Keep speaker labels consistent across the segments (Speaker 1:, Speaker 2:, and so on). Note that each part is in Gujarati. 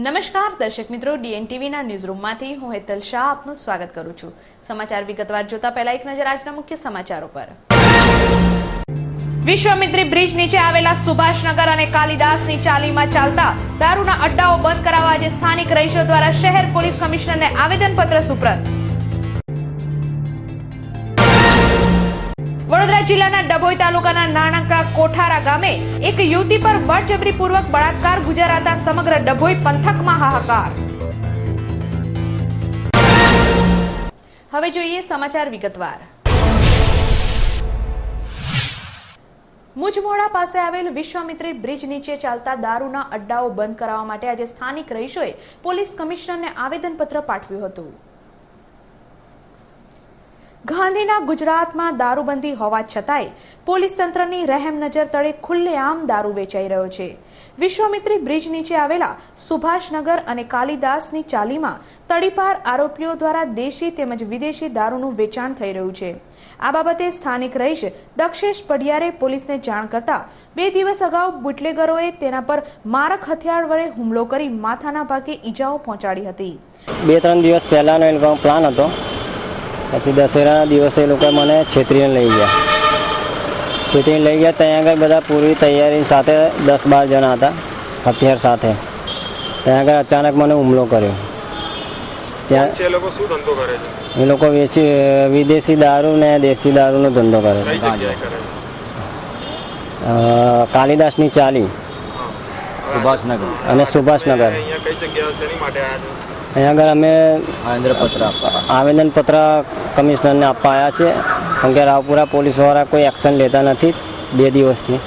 Speaker 1: નમસ્કાર દર્શક મિત્રો, ડીએનટીવીના ન્યૂઝરૂમમાંથી હું હેતલ શાહ આપનું સ્વાગત કરું છું। સમાચાર વિગતવાર જોતા પહેલા એક નજર આજના મુખ્ય સમાચારો પર। વિશ્વામિત્રી બ્રિજ નીચે આવેલા સુભાષનગર અને કાલિદાસની ચાલીમાં ચાલતા દારૂના અડ્ડાઓ બંધ કરાવવા આજે સ્થાનિક રહીશો દ્વારા શહેર પોલીસ કમિશનરને આવેદનપત્ર સુપ્રત। વડોદરા જિલ્લાના ડભોઈ તાલુકાના નાનકડા કોઠારા ગામે એક યુવતી પર બળજબરીપૂર્વક બળાત્કાર ગુજારાતા સમગ્ર ડભોઈ પંથકમાં હાહાકાર। હવે જોઈએ સમાચાર વિગતવાર। મુજમોડા પાસે આવેલ વિશ્વામિત્રી બ્રિજ નીચે ચાલતા દારૂના અડ્ડાઓ બંધ કરાવવા માટે આજે સ્થાનિક રહીશોએ પોલીસ કમિશનરને આવેદનપત્ર પાઠવ્યું હતું। ગાંધીના ગુજરાતમાં દારૂબંધી હોવા છતાંય પોલીસ તંત્રની રહેમ નજર તળે ખુલ્લેઆમ દારૂ વેચાઈ રહ્યો છે। વિશ્વામિત્રી બ્રિજ નીચે આવેલા સુભાષનગર અને કાલિદાસની ચાલીમાં તડીપાર આરોપીઓ દ્વારા દેશી તેમજ વિદેશી દારૂનું વેચાણ થઈ રહ્યું છે। આ બાબતે સ્થાનિક રહીશ દક્ષેશ પડિયારે પોલીસને જાણ કરતા 2 દિવસ અગાઉ બુટલેગરોએ તેના પર મારક હથિયાર વડે હુમલો કરી માથાના ભાગે ઈજાઓ પહોંચાડી હતી।
Speaker 2: 2-3 દિવસ પહેલાનો એ લોકોનો પ્લાન હતો। પછી દશેરાના દિવસે એ લોકો મને છેતરીને લઈ ગયા। ત્યાં આગળ બધા પૂરી તૈયારી સાથે 10-12 જણા હતા હથિયાર સાથે। ત્યાં આગળ અચાનક મને હુમલો કર્યો। ત્યાં
Speaker 3: એ લોકો શું ધંધો કરે છે?
Speaker 2: એ લોકો વિદેશી દારૂ ને દેશી દારૂનો ધંધો કરે છે। કાલિદાસની ચાલી, સુભાષનગર અને સુભાષનગર।
Speaker 3: અહીંયા કઈ જગ્યાએ શેની માટે આવ્યા છો?
Speaker 2: અહીંયા આગળ અમે આવેદનપત્ર કમિશનરને આપવા આવ્યા છે, કારણ કે રાવપુરા પોલીસવાળા કોઈ એક્શન લેતા નથી 2 દિવસથી,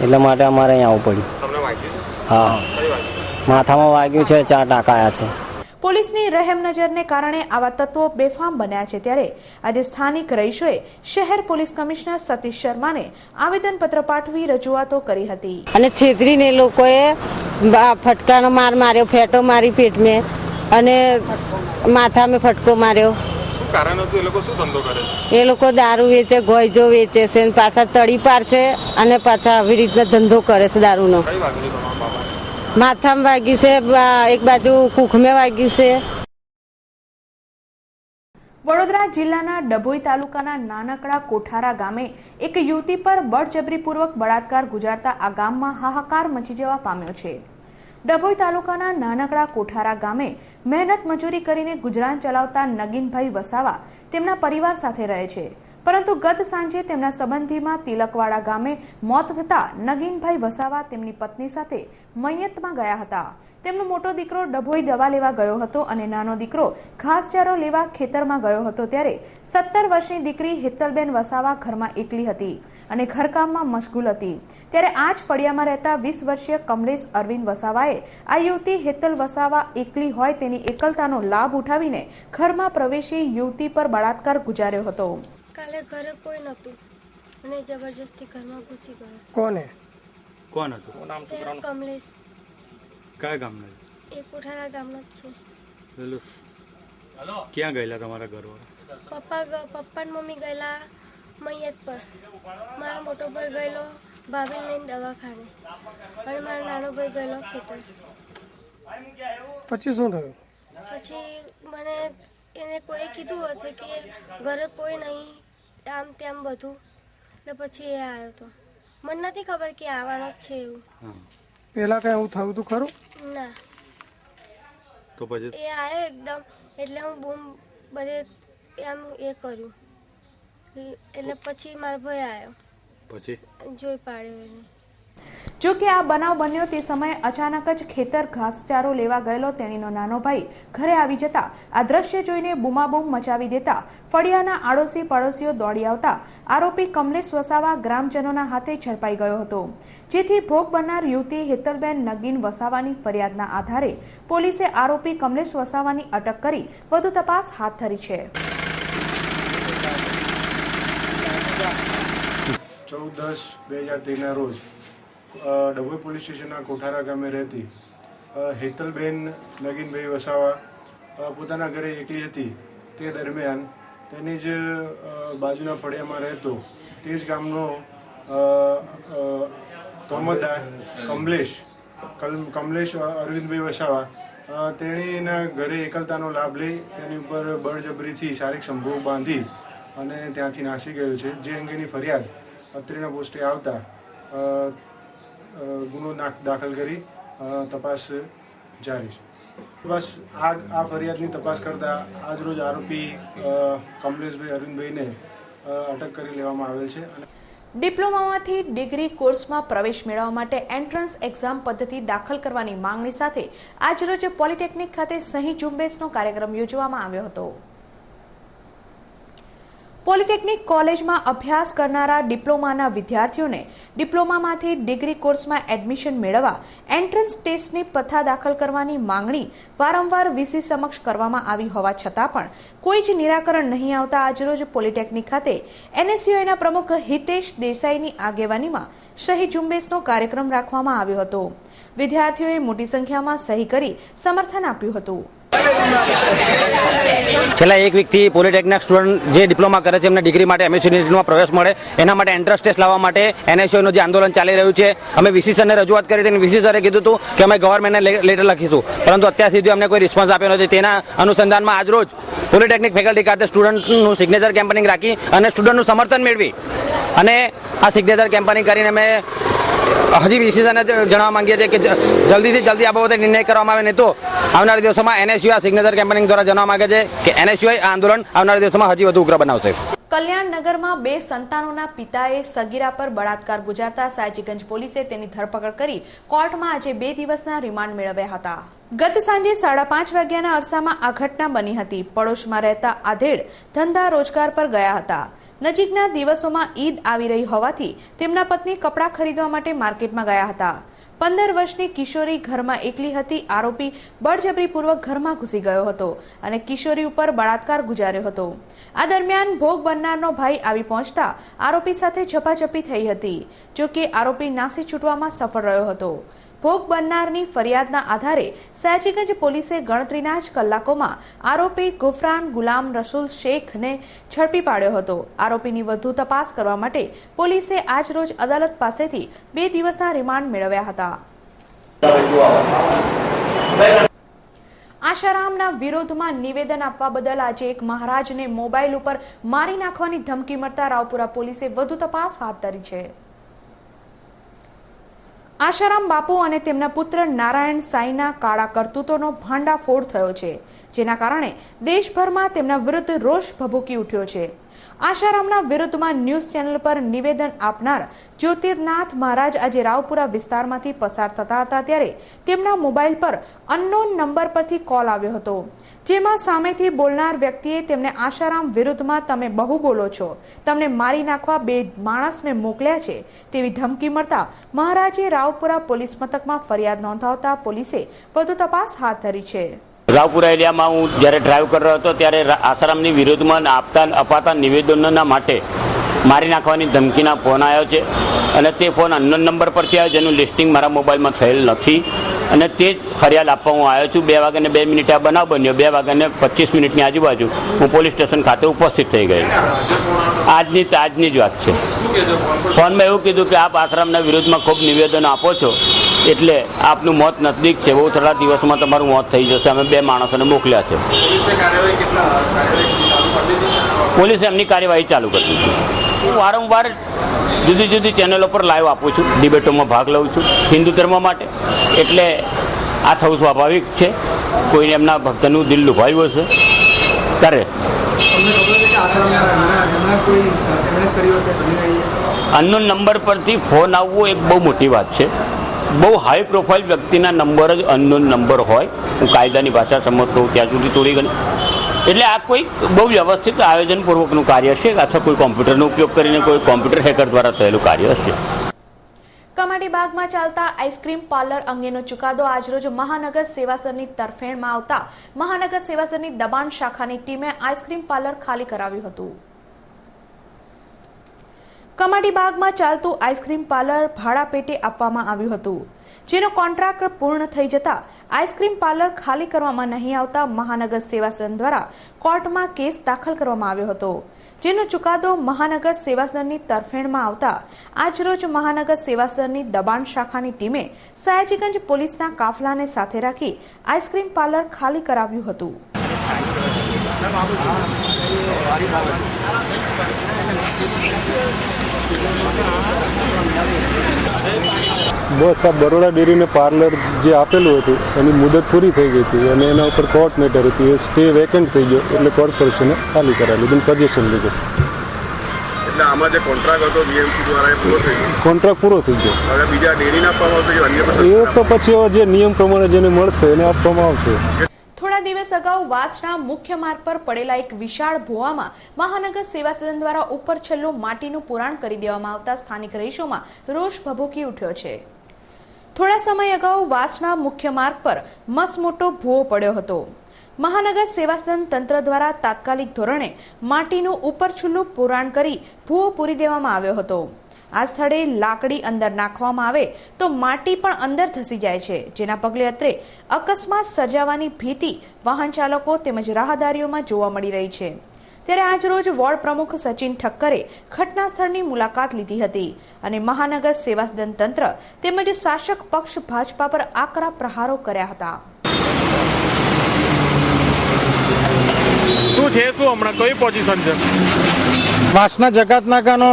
Speaker 2: એટલા માટે અમારે અહીંયા આવવું પડ્યું।
Speaker 3: તમને વાગ્યું?
Speaker 2: હા, માથામાં વાગ્યું છે, 4 ટાંકા આવ્યા છે।
Speaker 1: પોલીસની રહેમ નજરને કારણે આવા તત્વો બેફામ બન્યા છે, ત્યારે આજે સ્થાનિક રહીશોએ શહેર પોલીસ કમિશનર સતીશ શર્માને આવેદનપત્ર પાઠવી રજૂઆતો કરી હતી
Speaker 4: અને છેતરીને લોકોએ ફટકાનો માર માર્યો, ફેટો મારી પેટ મેં અને માથા મેં ફટકો માર્યો।
Speaker 3: શું કારણ હતું? એ લોકો શું ધંધો કરે છે?
Speaker 4: એ લોકો દારૂ વેચે, ગોયજો વેચે છે, પાછા તડીપાર છે અને પાછા આવી રીતના ધંધો કરે છે દારૂનો।
Speaker 3: કઈ વાગ્યું તમારા બાબા?
Speaker 4: માથામાં વાગ્યું છે, એક બાજુ કુખમે વાગ્યું છે।
Speaker 1: વડોદરા જિલ્લાના ડભોઈ તાલુકાના નાનકડા કોઠારા ગામે એક યુવતી પર બળજબરીપૂર્વક બળાત્કાર ગુજારતા આ ગામમાં હાહાકાર મચી જવા પામ્યો છે। ડભોઈ તાલુકાના નાનકડા કોઠારા ગામે મહેનત મજૂરી કરીને ગુજરાન ચલાવતા નગીનભાઈ વસાવા તેમના પરિવાર સાથે રહે છે, પરંતુ ગત સાંજે તેમના સંબંધીમાં તિલકવાડા ગામે મોત થતા નગીનભાઈ વસાવા તેમની પત્ની સાથે મૈયતમાં ગયા હતા। તેમનો મોટો દીકરો ડભોઈ દવા લેવા ગયો હતો અને નાનો દીકરો ઘાસચારો લેવા ખેતરમાં ગયો હતો, ત્યારે 17 વર્ષની દીકરી હેતલબેન વસાવા ઘરમાં એકલી હતી અને ઘરકામમાં મશગુલ હતી। ત્યારે આ જ ફળિયામાં રહેતા 20 વર્ષીય કમલેશ અરવિંદ વસાવાએ આ યુવતી હેતલ વસાવા એકલી હોય તેની એકલતાનો લાભ ઉઠાવીને ઘરમાં પ્રવેશી યુવતી પર બળાત્કાર ગુજાર્યો હતો।
Speaker 5: કાલે ઘરે કોઈ નહોતું અને જબરજસ્તી ઘરમાં ઘૂસી ગયો।
Speaker 3: કોણ હતું? નામ
Speaker 5: કમલેશ।
Speaker 3: કયા ગામનો?
Speaker 5: એ કોઠારા ગામનો જ છે।
Speaker 3: ક્યાં ગયેલા તમારા ઘરવાળા?
Speaker 5: પપ્પા ને મમ્મી ગયેલા મૈયત પર, મારો મોટો ભાઈ ગયેલો ભાભીને લઈને દવાખાને અને મારો નાનો ભાઈ ગયેલો ખેતર।
Speaker 6: પછી શું થયું?
Speaker 5: પછી મને એને કોઈ કીધું હશે કે ઘરે કોઈ નહીં, આમ તેમ બધું, એટલે પછી એ આવ્યો હતો। મને નથી ખબર કે આવવાનો જ છે એવું।
Speaker 6: પેલા કઈ એવું થયું હતું ખરું?
Speaker 5: ના,
Speaker 3: તો પછી
Speaker 5: એ આવ્યો એકદમ, એટલે હું બૂમ બધે એમ એ કર્યું, એટલે પછી મારો ભાઈ આવ્યો,
Speaker 3: પછી
Speaker 5: જોઈ પાડ્યો એને।
Speaker 1: જો કે આ બનાવ બન્યો તે સમયે અચાનક જ ખેતર ઘાસચારો લેવા ગયેલો તેણીનો નાનો ભાઈ ઘરે આવી જતા આ દ્રશ્ય જોઈને બૂમાબૂમ મચાવી દેતા ફળિયાના આડોશી પડોશીઓ દોડી આવતા આરોપી કમલેશ વસાવા ગ્રામજનોના હાથે ઝડપાઈ ગયો હતો, જેથી ભોગ બનનાર યુવતી હેતલબેન નગીન વસાવાની ફરિયાદના આધારે પોલીસે આરોપી કમલેશ વસાવાની અટક કરી વધુ તપાસ હાથ ધરી છે।
Speaker 7: 14/10/2013 ના રોજ ડભોઈ પોલીસ સ્ટેશનના કોઠારા ગામે રહેતી હેતલબેન નગીનભાઈ વસાવા પોતાના ઘરે એકલી હતી। તે દરમિયાન તેની જ બાજુના ફળિયામાં રહેતો તે જ ગામનો તોમદાર કમલેશ કમલેશ અરવિંદભાઈ વસાવા તેણીના ઘરે એકલતાનો લાભ લઈ તેની ઉપર બળજબરીથી શારીરિક સંભોગ બાંધી અને ત્યાંથી નાસી ગયેલ છે, જે અંગેની ફરિયાદ અત્રેના પોસ્ટે આવતા ગુનો દાખલ કરી તપાસ જારી છે. બસ આ ફરિયાદની તપાસ કરતા આજરોજ આરોપી કમલેશભાઈ અરવિંદભાઈને અટક કરી લેવામાં આવેલ છે.
Speaker 1: ડિપ્લોમામાંથી ડિગ્રી કોર્સમાં પ્રવેશ મેળવવા માટે એન્ટ્રન્સ એક્ઝામ પદ્ધતિ દાખલ કરવાની માંગણી સાથે આજરોજ પોલિટેકનિક ખાતે સહી ઝુંબેશનો કાર્યક્રમ યોજવામાં આવ્યો હતો. પોલિટેકનિક કોલેજમાં અભ્યાસ કરનારા ડિપ્લોમાના વિદ્યાર્થીઓને ડિપ્લોમામાંથી ડિગ્રી કોર્સમાં એડમિશન મેળવવા એન્ટ્રન્સ ટેસ્ટની પથા દાખલ કરવાની માંગણી વારંવાર વીસી સમક્ષ કરવામાં આવી હોવા છતાં પણ કોઈ જ નિરાકરણ નહીં આવતા આજરોજ પોલિટેકનિક ખાતે NSUIના પ્રમુખ હિતેશ દેસાઈની આગેવાનીમાં સહી ઝુંબેશનો કાર્યક્રમ રાખવામાં આવ્યો હતો. વિદ્યાર્થીઓએ મોટી સંખ્યામાં સહી કરી સમર્થન આપ્યું હતું.
Speaker 8: છેલ્લા એક વીકથી પોલિટેકનિક સ્ટુડન્ટ જે ડિપ્લોમા કરે છે એમને ડિગ્રી માટે MSc યુનિવર્સિટીમાં પ્રવેશ મળે એના માટે એન્ટ્રન્સ ટેસ્ટ લાવવા માટે NSUIનું જે આંદોલન ચાલી રહ્યું છે, અમે VC સરને રજૂઆત કરી હતી. VC સરે કીધું હતું કે અમે ગવર્મેન્ટને લેટર લખીશું, પરંતુ અત્યાર સુધી અમને કોઈ રિસ્પોન્સ આપ્યો નથી. તેના અનુસંધાનમાં આજરોજ પોલિટેકનિક ફેકલ્ટી ખાતે સ્ટુડન્ટનું સિગ્નેચર કેમ્પેનિંગ રાખી અને સ્ટુડન્ટનું સમર્થન મેળવી અને આ સિગ્નેચર કેમ્પેનિંગ કરીને અમે હજી VC સરને જણાવવા માંગીએ છીએ કે જલ્દીથી જલ્દી આ બાબતે નિર્ણય કરવામાં આવે, નહીં તો આવનારા દિવસોમાં NSUI આ સિગ્નેચર કેમ્પેનિંગ દ્વારા જણાવવા માંગે છે કે NSUI આ આંદોલન આવનારા દિવસોમાં હજી વધુ ઉગ્ર બનાવશે.
Speaker 1: કલ્યાણનગરમાં 2 સંતાનોના પિતાએ સગીરા પર બળાત્કાર ગુજારતા સાયજીગંજ પોલીસે તેની ધરપકડ કરી કોર્ટમાં આજે 2 દિવસના રિમાન્ડ મેળવ્યા હતા. ગત સાંજે 5:30 વાગ્યાના અરસામાં આ ઘટના બની હતી. પડોશમાં રહેતા આધેડ ધંધા રોજગાર પર ગયા હતા. નજીકના દિવસોમાં ઈદ આવી રહી હોવાથી તેમના પત્ની કપડાં ખરીદવા માટે માર્કેટમાં ગયા હતા. 15 વર્ષની કિશોરી ઘરમાં એકલી હતી. આરોપી બળજબરીપૂર્વક ઘરમાં ઘૂસી ગયો હતો અને કિશોરી ઉપર બળાત્કાર ગુજાર્યો હતો. આ દરમિયાન ભોગ બનનારનો ભાઈ આવી પહોંચતા આરોપી સાથે ઝપાઝપી થઈ હતી. જો કે આરોપી નાસી છૂટવામાં સફળ રહ્યો હતો. ભોગ બનનારની ફરિયાદના આધારે સાયજીગંજ પોલીસે ગણતરીના જ કલાકોમાં આરોપી ગુફરાન ગુલામ રસૂલ શેખને ઝડપી પાડ્યો હતો. આરોપીની વધુ તપાસ કરવા માટે પોલીસે આજરોજ અદાલત પાસેથી 2 દિવસના રિમાન્ડ મેળવ્યા હતા. આશારામના વિરોધમાં નિવેદન આપવા બદલ આજે એક મહારાજને મોબાઈલ ઉપર મારી નાખવાની ધમકી મળતા રાવપુરા પોલીસે વધુ તપાસ હાથ ધરી છે. આશારામ બાપુ અને તેમના પુત્ર નારાયણ સાંઈના કાળા કરતૂતોનો ભાંડાફોડ થયો છે, જેના કારણે દેશભરમાં તેમના વિરુદ્ધ રોષ ભભૂકી ઉઠ્યો છે. આશારામના વિરુદ્ધમાં ન્યૂઝ ચેનલ પર નિવેદન આપનાર જ્યોતિર્નાથ મહારાજ આજે રાવપુરા વિસ્તારમાંથી પસાર થતા હતા ત્યારે તેમના મોબાઈલ પર અનનોન નંબર પરથી કોલ આવ્યો હતો, જેમાં સામેથી બોલનાર વ્યક્તિએ તેમને આશારામ વિરુદ્ધમાં તમે બહુ બોલો છો, તમને મારી નાખવા 2 માણસ મેં મોકલ્યા છે તેવી ધમકી મળતા મહારાજે રાવપુરા પોલીસ મથકમાં ફરિયાદ નોંધાવતા પોલીસે વધુ તપાસ હાથ ધરી છે.
Speaker 9: રાવપુરા એરિયામાં હું જ્યારે ડ્રાઈવ કરી રહ્યો હતો ત્યારે આસારામની વિરુદ્ધમાં અપાતા નિવેદનોના માટે મારી નાખવાની ધમકીના ફોન આવ્યો છે અને તે ફોન અનનોન નંબર પરથી આવ્યો, જેનું લિસ્ટિંગ મારા મોબાઈલમાં થયેલ નથી અને તે જ ફરિયાદ આપવા હું આવ્યો છું. 2:02 આ બનાવ બન્યો. 2:25 આજુબાજુ હું પોલીસ સ્ટેશન ખાતે ઉપસ્થિત થઈ ગયેલ. આજની જ વાત છે. ફોનમાં એવું કીધું કે આપ આશ્રમના વિરુદ્ધમાં ખૂબ નિવેદનો આપો છો એટલે આપનું મોત નજદીક છે, બહુ થોડા દિવસમાં તમારું મોત થઈ જશે. અમે 2 માણસોને મોકલ્યા છે. પોલીસે એમની કાર્યવાહી ચાલુ કરી દીધી. હું વારંવાર જુદી જુદી ચેનલો પર લાઈવ આપું છું, ડિબેટોમાં ભાગ લઉં છું હિન્દુ ધર્મ માટે, એટલે આ થવું સ્વાભાવિક છે. કોઈને એમના ભક્તનું દિલ લુભાવ્યું હશે ત્યારે અનનોન નંબર પરથી ફોન આવવો એક બહુ મોટી વાત છે. બહુ હાઈ પ્રોફાઇલ વ્યક્તિના નંબર જ અનનોન નંબર હોય. હું કાયદાની ભાષા સમજતો હોઉં ત્યાં સુધી થોડી ઘણી, એટલે આ કોઈ બહુ વ્યવસ્થિત આયોજનપૂર્વકનું કાર્ય છે અથવા કોઈ કોમ્પ્યુટરનો ઉપયોગ કરીને કોઈ કોમ્પ્યુટર હેકર દ્વારા થયેલું કાર્ય હશે.
Speaker 1: કમાટીબાગમાં ચાલતા આઈસ્ક્રીમ પાર્લર અંગેનો ચુકાદો આજરોજ મહાનગર સેવાસદની તરફેણમાં આવતા મહાનગર સેવાસદની દબાણ શાખાની ટીમે આઈસ્ક્રીમ પાર્લર ખાલી કરાવ્યું હતું. કમાટીબાગમાં ચાલતું આઈસ્ક્રીમ પાર્લર ભાડા પેટે આપવામાં આવ્યું હતું, જેનો કોન્ટ્રાક્ટ પૂર્ણ થઈ જતા આઈસ્ક્રીમ પાર્લર ખાલી કરવામાં નહીં આવતા મહાનગર સેવા સદન દ્વારા કોર્ટમાં કેસ દાખલ કરવામાં આવ્યો હતો, જેનો ચુકાદો મહાનગર સેવા સદનની તરફેણમાં આવતા આજરોજ મહાનગર સેવા સદનની દબાણ શાખાની ટીમે સયાજીગંજ પોલીસના કાફલાને સાથે રાખી આઈસ્ક્રીમ પાર્લર ખાલી કરાવ્યું હતું.
Speaker 10: બસ આ બરોડા ડેરીને પાર્લર જે આપેલું હતું એની મુદત પૂરી થઈ ગઈ હતી અને એના ઉપર કોર્ટ મેટર હતી, એ સ્ટે વેકેન્ટ થઈ ગયો એટલે કોર્પોરેશને ખાલી કરાવી લીધું, પોઝિશન લીધું.
Speaker 3: એટલે આમાં જે કોન્ટ્રાક્ટ હતો બીએમસી દ્વારા એ પૂરો થઈ ગયો,
Speaker 10: કોન્ટ્રાક્ટ પૂરો થઈ ગયો.
Speaker 3: હવે બીજા ડેરીને આપવામાં આવશે,
Speaker 10: એ તો પછી જે નિયમ પ્રમાણે જેને મળશે એને આપવામાં આવશે.
Speaker 1: થોડા દિવસ અગાઉ વાસણા મુખ્ય માર્ગ પર પડેલા એક વિશાળ ભૂવામાં મહાનગર સેવા સદન દ્વારા ઉપર છેલ્લું માટીનું પુરાણ કરી દેવામાં આવતા સ્થાનિક રહીશોમાં રોષ ભભૂકી ઉઠ્યો છે. થોડા સમય અગાઉ વાસણા મુખ્ય માર્ગ પર મસમોટો ભૂવો પડ્યો હતો. મહાનગર સેવા સદન તંત્ર દ્વારા તાત્કાલિક ધોરણે માટીનું ઉપર છેલ્લું પુરાણ કરી ભૂવો પૂરી દેવામાં આવ્યો હતો. આ સ્થળે લાકડી અંદર નાખવામાં આવે તો માટી પણ અંદર ધસી જાય છે, જેના પગલે અત્રે અકસ્માત સર્જાવાની ભીતિ વાહન ચાલકો તેમજ રાહદારીઓમાં જોવા મળી રહી છે. ત્યારે આજરોજ વોર્ડ પ્રમુખ સચિન ઠક્કરે ઘટના સ્થળની મુલાકાત લીધી હતી અને મહાનગર સેવા સદન તંત્ર તેમજ શાસક પક્ષ ભાજપા પર આકરા પ્રહારો કર્યા હતા.
Speaker 6: શું છે, શું હમણાં કઈ પોઝિશન છે? વાસના જકાતનાકાનો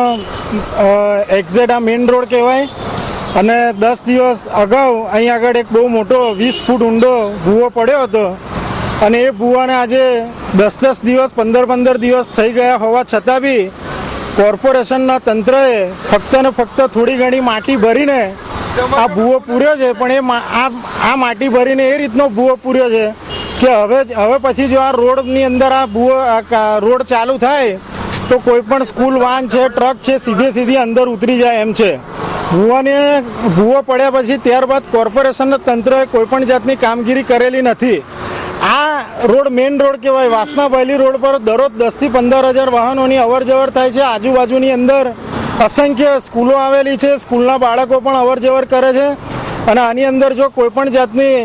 Speaker 6: એક્ઝેટ આ મેઇન રોડ કહેવાય અને 10 દિવસ અગાઉ અહીં આગળ એક બહુ મોટો 20 ફૂટ ઊંડો ભૂવો પડ્યો હતો અને એ ભૂવાને આજે 10 દિવસ 15 દિવસ થઈ ગયા હોવા છતાં બી કોર્પોરેશનના તંત્રએ ફક્ત ને ફક્ત થોડી ઘણી માટી ભરીને આ ભૂવો પૂર્યો છે. પણ આ માટી ભરીને એ રીતનો ભૂવો પૂર્યો છે કે હવે પછી જો આ રોડની અંદર આ ભૂવો રોડ ચાલુ થાય તો કોઈ પણ સ્કૂલ વાન છે, ટ્રક છે, સીધી અંદર ઉતરી જાય એમ છે. ભૂવો પડ્યા પછી ત્યારબાદ કોર્પોરેશનના તંત્રએ કોઈ પણ જાતની કામગીરી કરેલી નથી. આ રોડ મેઇન રોડ કહેવાય. વાસણા બહેલી રોડ પર દરરોજ 10 થી 15 હજાર વાહનોની અવર જવર થાય છે. આજુબાજુની અંદર અસંખ્ય સ્કૂલો આવેલી છે, સ્કૂલના બાળકો પણ અવર જવર કરે છે અને આની અંદર જો કોઈ પણ જાતની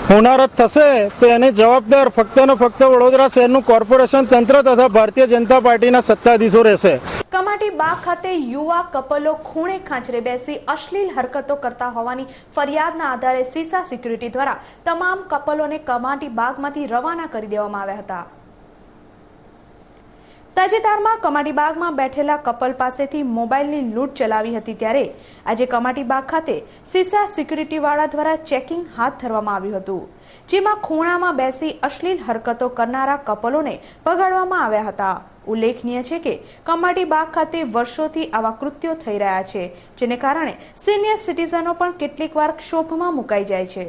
Speaker 6: હોનારત થશે તો એને જવાબદાર ફક્ત ને ફક્ત વડોદરા શહેરનું કોર્પોરેશન તંત્ર તથા ભારતીય જનતા પાર્ટીના સત્તાધીશો રહેશે.
Speaker 1: કમાટીબાગ ખાતે યુવા કપલો ખૂણે ખાંચરે બેસી અશ્લીલ હરકતો કરતા હોવાની ફરિયાદના આધારે સીસા સિક્યુરિટી દ્વારા તમામ કપલોને કમાટીબાગમાંથી રવાના કરી દેવામાં આવ્યા હતા. તાજેતરમાં કમાટીબાગમાં બેઠેલા કપલ પાસેથી મોબાઈલની લૂંટ ચલાવી હતી, ત્યારે આજે કમાટીબાગ ખાતે સીસા સિક્યુરિટીવાળા દ્વારા ચેકિંગ હાથ ધરવામાં આવ્યું હતું, જેમાં ખૂણામાં બેસી અશ્લીલ હરકતો કરનારા કપલોને પકડવામાં આવ્યા હતા. ઉલ્લેખનીય છે કે કમાટીબાગ ખાતે વર્ષોથી આવા કૃત્યો થઈ રહ્યા છે, જેને કારણે સિનિયર સિટીઝનો પણ કેટલીક વાર ક્ષોભમાં મુકાઈ જાય છે.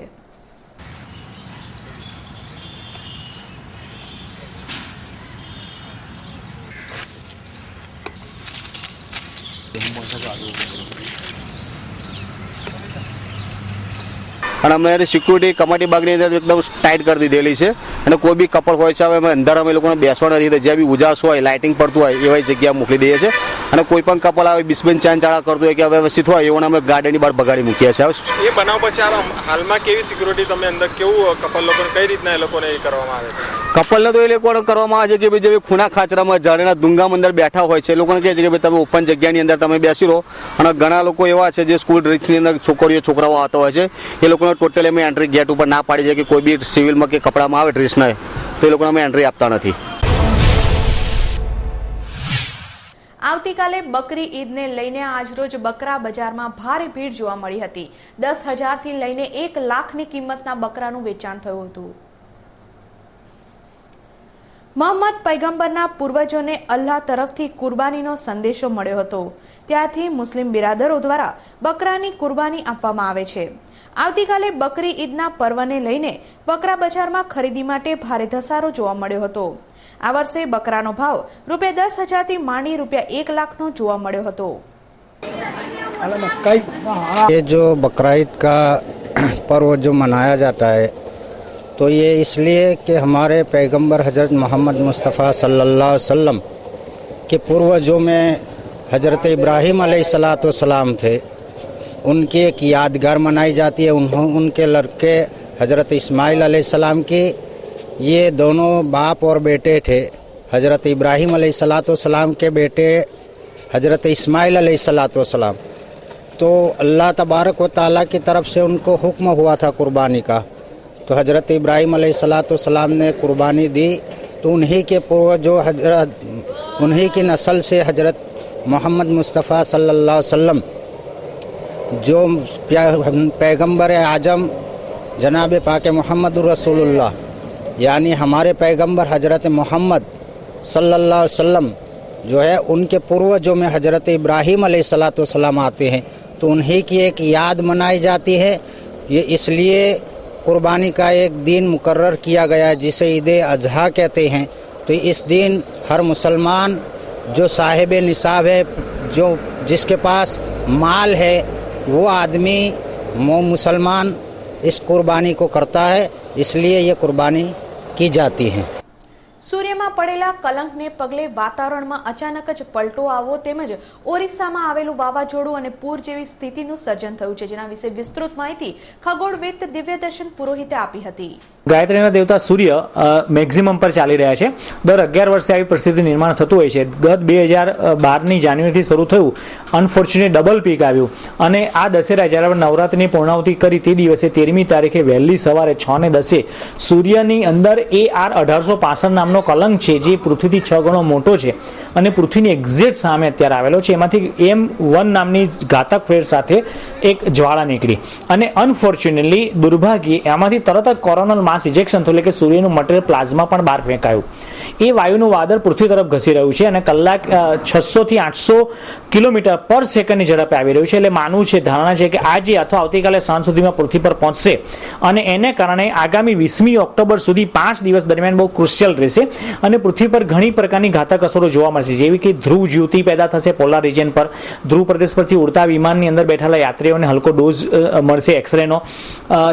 Speaker 11: અને અમે સિક્યુરિટી કમાટીબાગની અંદર એકદમ ટાઈટ કરી દીધેલી છે અને કોઈ બી કપલ હોય છે હવે અમે અંદર અમે લોકોને બેસવા નથી દેતા. જ્યાં બી ઉજાસ હોય, લાઇટિંગ પડતું હોય એવી જગ્યા મોકલી દઈએ છીએ અને કોઈ પણ કપલ આવે બિસ્બેન ચાંચાળા કરતું હોય કે હવે વ્યવસ્થિત હોય એઓને અમે ગાર્ડનની બહાર બગાડી મૂકીએ છીએ.
Speaker 3: એ બનાવ પછી હાલમાં કેવી સિક્યુરિટી તમે અંદર કેવું કપલ લોકોને કઈ રીતના એ લોકોને એ કરવામાં આવે છે?
Speaker 11: કપલને તો એ લોકોને કરવામાં આવે છે કે ભાઈ જે ખૂણા ખાચરામાં ઝાડના ડુંગામ અંદર બેઠા હોય છે એ લોકોને કહે છે કે ભાઈ તમે ઓપન જગ્યાની અંદર તમે બેસી રહો. અને ઘણા લોકો એવા છે જે સ્કૂલ ડ્રેસની અંદર છોકરાઓ આવતા હોય છે એ લોકોને ટોટલી અમે એન્ટ્રી ગેટ ઉપર ના પાડી છે કે કોઈ બી સિવિલમાં કે કપડામાં આવે ડ્રેસના તો એ લોકોને અમે એન્ટ્રી આપતા નથી.
Speaker 1: આવતીકાલે બકરી ઈદને લઈને આજરોજ બકરા બજારમાં ભારે ભીડ જોવા મળી હતી. 10,000 થી લઈને 1 લાખની કિંમતના બકરાનું વેચાણ થયું હતું. મોહમ્મદ પૈગંબરના પૂર્વજોને અલ્લાહ તરફથી કુરબાનીનો સંદેશો મળ્યો હતો, ત્યાંથી મુસ્લિમ બિરાદરો દ્વારા બકરાની કુરબાની આપવામાં આવે છે. આવતીકાલે બકરી ઈદના પર્વને લઈને બકરા બજારમાં ખરીદી માટે ભારે ધસારો જોવા મળ્યો હતો. આ વર્ષે બકરાનો ભાવ ₹10,000 થી માંડી ₹1 લાખનો જોવા મળ્યો હતો.
Speaker 12: ये जो बकरा ईद का पर्व जो मनाया जाता है तो ये इसलिए कि हमारे पैगंबर हजरत मोहम्मद मुस्तफ़ा सल्लल्लाहु अलैहि वसल्लम के पूर्वजों में हज़रत इब्राहीम अलैहिस्सलाम थे, उनकी एक यादगार मनाई जाती है। उनके लड़के हज़रत इस्माइल अलैहिस्सलाम की, ये दोनों बाप और बेटे थे। हज़रत इब्राहीम अलैहिस्सलाम के बेटे हज़रत इस्माइल अलैहिस्सलाम। तो अल्लाह तबारक व तआला की तरफ से उनको हुक्म हुआ था कुर्बानी का, तो हज़रत इब्राहीम अलैहिस्सलाम ने कुर्बानी दी। तो उन्हीं के पूर्वज उन्हीं की नस्ल से हज़रत मोहम्मद मुस्तफ़ा सल्लल्लाहु अलैहि वसल्लम जो पैगंबर आजम जनाब पाक मोहम्मद रसूलुल्लाह यानी हमारे पैगंबर हज़रत मोहम्मद सल्लल्लाहु अलैहि वसल्लम जो है, उनके पूर्वजों में हज़रत इब्राहीम अलैहिस्सलाम आते हैं। तो उन्हीं की एक याद मनाई जाती है। ये इसलिए कुर्बानी का एक दिन मुकर्रर किया गया है जिसे ईद अज़हा कहते हैं। तो इस दिन हर मुसलमान जो साहिब निसाब है, जो जिसके पास माल है, वो आदमी मुसलमान इस कुर्बानी को करता है, इसलिए ये कुर्बानी की जाती है।
Speaker 1: સૂર્યમાં પડેલા કલંકને પગલે વાતાવરણમાં અચાનક જ પલટો આવવો તેમજ ઓરિસ્સામાં આવેલું વાવાઝોડું અને પૂર જેવી સ્થિતિનું સર્જન થયું છે, જેના વિશે વિસ્તૃત માહિતી ખગોળવિદ દિવ્યદર્શન પુરોહિતે આપી હતી।
Speaker 13: ગાયત્રીના દેવતા સૂર્ય મેક્સિમમ પર ચાલી રહ્યા છે। દર 11 વર્ષે આવી પરિસ્થિતિ નિર્માણ થતું હોય છે। ગત 2012ની જાન્યુઆરીથી શરૂ થયું, અનફોર્ચ્યુનેટ ડબલ પીક આવ્યું અને આ દશેરા જ્યારે નવરાત્રિની પૂર્ણાહુતિ કરી તે દિવસે 13મી તારીખે વહેલી સવારે 6:10 સૂર્યની અંદર AR 1865 નામનો કલંક છે, જે પૃથ્વીથી 6 ગણો મોટો છે અને પૃથ્વીની એક્ઝેક્ટ સામે અત્યારે આવેલો છે। એમાંથી M1 નામની ઘાતક ફેર સાથે એક જ્વાળા નીકળી અને અનફોર્ચ્યુનેટલી દુર્ભાગ્યે એમાંથી તરત જ કોરોનલ માસ ઇજેક્શન થયું, એટલે કે સૂર્યનું મટીરિયલ પ્લાઝમા પણ બહાર ફેંકાયું। એ વાયુનું વાદળ પૃથ્વી તરફ ઘસી રહ્યું છે અને કલાક 600 થી 800 કિલોમીટર પર સેકન્ડની ઝડપે આવી રહ્યું છે। એટલે માનવું છે, ધારણા છે કે આજે અથવા આવતીકાલે સાંજ સુધીમાં પૃથ્વી પર પહોંચશે અને એને કારણે આગામી 20મી ઓક્ટોબર સુધી 5 દિવસ દરમિયાન બહુ ક્રુશિયલ રહેશે અને પૃથ્વી પર ઘણી પ્રકારની ઘાતક અસરો જોવા મળશે, જેવી કે ધ્રુવ જ્યોતિ પેદા થશે પોલાર રિજન પર, ધ્રુવ પ્રદેશ પરથી ઉડતા વિમાનની અંદર બેઠેલા યાત્રીઓને હલકો ડોઝ મળશે એક્સરેનો,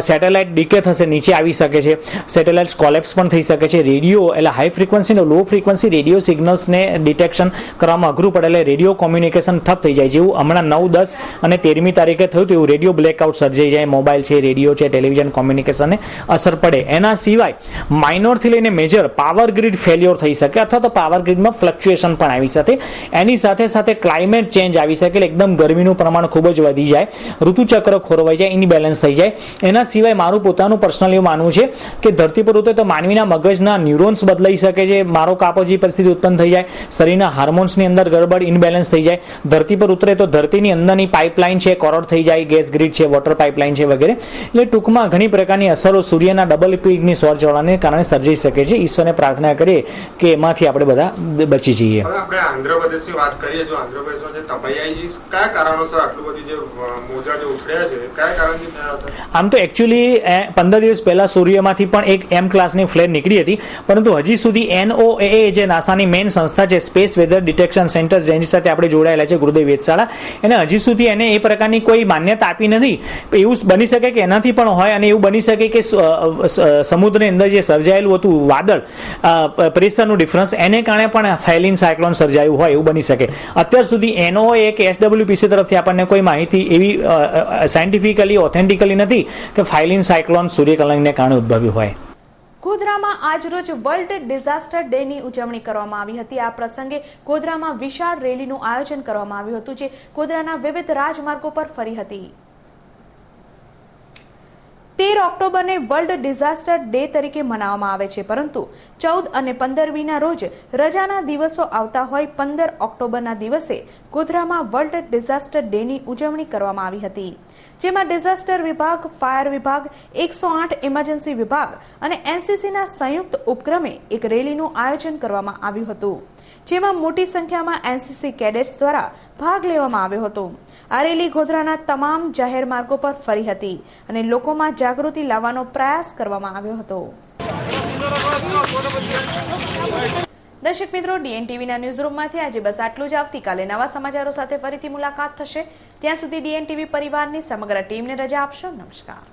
Speaker 13: સેટેલાઇટ ડીકે થશે, નીચે આવી શકે છે, સેટેલાઇટ્સ કોલેપ્સ પણ થઈ શકે છે, રેડિયો એટલે હાઈ ફ્રીક્વન્સી અને લો ફ્રીક્વન્સી રેડિયો સિગ્નલ્સને ડિટેક્શન કરવામાં અઘરું પડે, એટલે રેડિયો કોમ્યુનિકેશન ઠપ થઈ જાય, જેવું હમણાં 9, 10 અને 13મી તારીખે થયું હતું, એવું રેડિયો બ્લેકઆઉટ સર્જાઈ જાય, મોબાઈલ છે, રેડિયો છે, ટેલિવિઝન કોમ્યુનિકેશનને અસર પડે। એના સિવાય માઇનોરથી લઈને મેજર પાવર ગ્રીડ ફેલ્યોર થઈ શકે અથવા તો પાવર ગ્રીડમાં ફ્લક્ચ્યુએશન પણ આવી શકે। એની સાથે સાથે ક્લાઇમેટ ચેન્જ આવી શકે, એટલે એકદમ ગરમીનું પ્રમાણ ખૂબ જ વધી જાય, ઋતુચક્ર ખોરવાઈ જાય, ઇનબેલેન્સ થઈ જાય। એના સિવાય મારું પોતાનું પર્સનલી માનવું છે કે ધરતી પર ઉતરે તો માનવીના મગજના ન્યુરોન્સ બદલાઈ શકે છે, મારો કાપો જેવી પરિસ્થિતિ ઉત્પન્ન થઈ જાય, શરીરના હાર્મોન્સની અંદર ગડબડ ઇનબેલેન્સ થઈ જાય। ધરતી પર ઉતરે તો ધરતીની અંદરની પાઇપલાઇન છે કોરોડ થઈ જાય, ગેસ ગ્રીડ છે, વોટર પાઇપલાઇન છે વગેરે। એટલે ટૂંકમાં ઘણી પ્રકારની અસરો સૂર્યના ડબલ પીકની સૌરજ્વાળાને કારણે સર્જાઈ શકે છે। ઈશ્વરને પ્રાર્થના કરીએ કે એમાંથી આપણે બધા બચી જઈએ।
Speaker 3: હવે આપણે આંધ્રપ્રદેશની વાત કરીએ, જો આંધ્રપ્રદેશમાં જે તબાઈ કયા કારણોસર આટલું બધી જે મોજા જે ઉછળ્યા છે, કયા કારણથી થયા હશે?
Speaker 13: આમ તો એકચ્યુઅલી 15 દિવસ પહેલા સૂર્યમાંથી પણ એક M ક્લાસની ફ્લેર નીકળી હતી, પરંતુ હજી સુધી NOAA જે નાસાની મેઇન સંસ્થા છે, સ્પેસ વેધર ડિટેક્શન સેન્ટર, જેની સાથે આપણે જોડાયેલા છે, ગુરુદેવ વેધશાળા, એને હજી સુધી એને એ પ્રકારની કોઈ માન્યતા આપી નથી। એવું બની શકે કે એનાથી પણ હોય અને એવું બની શકે કે સમુદ્રની અંદર જે સર્જાયેલું હતું વાદળ, પ્રેશરનું ડિફરન્સ, એને કારણે પણ ફાઇલિન સાયક્લોન સર્જાયું હોય એવું બની શકે। અત્યાર સુધી NOAA કે SWPC તરફથી આપણને કોઈ માહિતી એવી સાયન્ટિફિકલી ઓથેન્ટિકલી નથી કે ફાઇલિન સાયક્લોન સૂર્યકલંકને કારણે ઉદ્ભવ્યું હોય।
Speaker 1: ગોધરામાં આજરોજ વર્લ્ડ ડિઝાસ્ટર ડેની ઉજવણી કરવામાં આવી હતી। આ પ્રસંગે ગોધરામાં વિશાળ રેલીનું આયોજન કરવામાં આવ્યું હતું, જે ગોધરાના વિવિધ રાજમાર્ગો પર ફરી હતી। 13 ઓક્ટોબરને વર્લ્ડ ડિઝાસ્ટર ડે તરીકે મનાવવામાં આવે છે, પરંતુ 14 અને 15મીના રોજ રજાના દિવસો આવતા હોય 15 ઓક્ટોબરના દિવસે ગોધરામાં વર્લ્ડ ડિઝાસ્ટર ડેની ઉજવણી કરવામાં આવી હતી, જેમાં ડિઝાસ્ટર વિભાગ, ફાયર વિભાગ, 108 ઇમરજન્સી વિભાગ અને NCCના સંયુક્ત ઉપક્રમે એક રેલીનું આયોજન કરવામાં આવ્યું હતું, જેમાં મોટી સંખ્યામાં NCC કેડેટ્સ દ્વારા ભાગ લેવામાં આવ્યો હતો। આ રેલી ગોધરાના તમામ જાહેર માર્ગો પર ફરી હતી અને લોકોમાં જાગૃતિ લાવવાનો પ્રયાસ કરવામાં આવ્યો હતો। દર્શક મિત્રો, DNTVના ન્યૂઝરૂમમાંથી આજે બસ આટલું જ। આવતીકાલે નવા સમાચારો સાથે ફરીથી મુલાકાત થશે। ત્યાં સુધી DNTV પરિવારની સમગ્ર ટીમને રજા આપશો। નમસ્કાર।